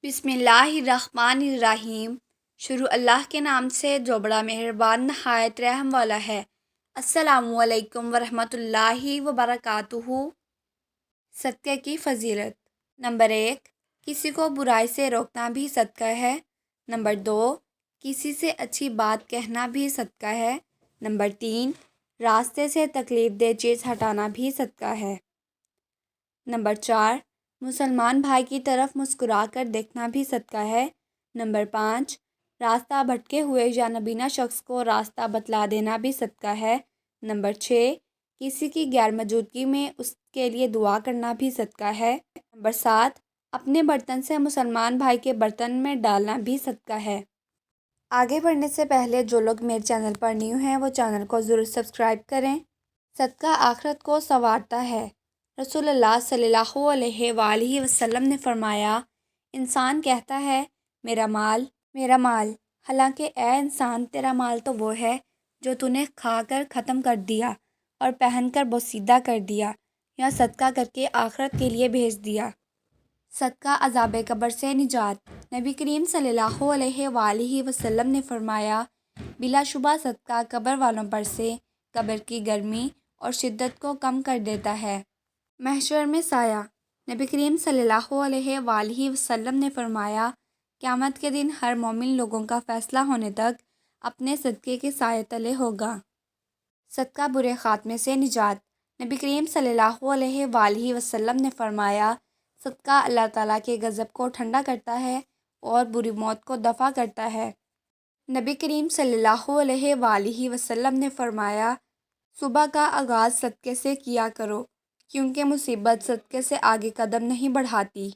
بسم اللہ الرحمن الرحیم۔ شروع اللہ کے نام سے جو بڑا مہربان نہایت رحم والا ہے۔ السلام علیکم ورحمۃ اللہ وبرکاتہ۔ صدقے کی فضیلت۔ نمبر 1، کسی کو برائی سے روکنا بھی صدقہ ہے۔ نمبر 2، کسی سے اچھی بات کہنا بھی صدقہ ہے۔ نمبر 3، راستے سے تکلیف دہ چیز ہٹانا بھی صدقہ ہے۔ نمبر 4، مسلمان بھائی کی طرف مسکرا کر دیکھنا بھی صدقہ ہے۔ نمبر 5، راستہ بھٹکے ہوئے یا نابینا شخص کو راستہ بتلا دینا بھی صدقہ ہے۔ نمبر 6، کسی کی غیر موجودگی میں اس کے لیے دعا کرنا بھی صدقہ ہے۔ نمبر 7، اپنے برتن سے مسلمان بھائی کے برتن میں ڈالنا بھی صدقہ ہے۔ آگے بڑھنے سے پہلے جو لوگ میرے چینل پر نیو ہیں وہ چینل کو ضرور سبسکرائب کریں۔ صدقہ آخرت کو سنوارتا ہے۔ رسول اللہ صلی اللہ علیہ وآلہ وسلم نے فرمایا، انسان کہتا ہے میرا مال میرا مال، حالانکہ اے انسان تیرا مال تو وہ ہے جو تو نے کھا کر ختم کر دیا اور پہن کر بوسیدہ کر دیا یا صدقہ کر کے آخرت کے لیے بھیج دیا۔ صدقہ عذاب قبر سے نجات۔ نبی کریم صلی اللہ علیہ وآلہ وسلم نے فرمایا، بلا شبہ صدقہ قبر والوں پر سے قبر کی گرمی اور شدت کو کم کر دیتا ہے۔ محشر میں سایہ۔ نبی کریم صلی اللہ علیہ وآلہ وسلم نے فرمایا، قیامت کے دن ہر مومن لوگوں کا فیصلہ ہونے تک اپنے صدقے کے سائے تلے ہوگا۔ صدقہ برے خاتمے سے نجات۔ نبی کریم صلی اللہ علیہ وآلہ وسلم نے فرمایا، صدقہ اللہ تعالیٰ کے غضب کو ٹھنڈا کرتا ہے اور بری موت کو دفع کرتا ہے۔ نبی کریم صلی اللہ علیہ وآلہ وسلم نے فرمایا، صبح کا آغاز صدقے سے کیا کرو، کیونکہ مصیبت صدقے سے آگے قدم نہیں بڑھاتی۔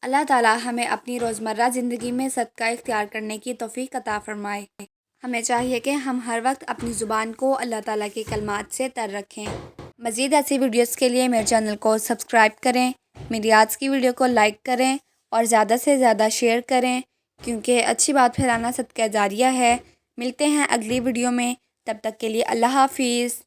اللہ تعالیٰ ہمیں اپنی روزمرہ زندگی میں صدقہ اختیار کرنے کی توفیق عطا فرمائے۔ ہمیں چاہیے کہ ہم ہر وقت اپنی زبان کو اللہ تعالیٰ کے کلمات سے تر رکھیں۔ مزید ایسی ویڈیوز کے لیے میرے چینل کو سبسکرائب کریں، میری آج کی ویڈیو کو لائک کریں اور زیادہ سے زیادہ شیئر کریں، کیونکہ اچھی بات پھیلانا صدقہ جاریہ ہے۔ ملتے ہیں اگلی ویڈیو میں، تب تک کے لیے اللہ حافظ۔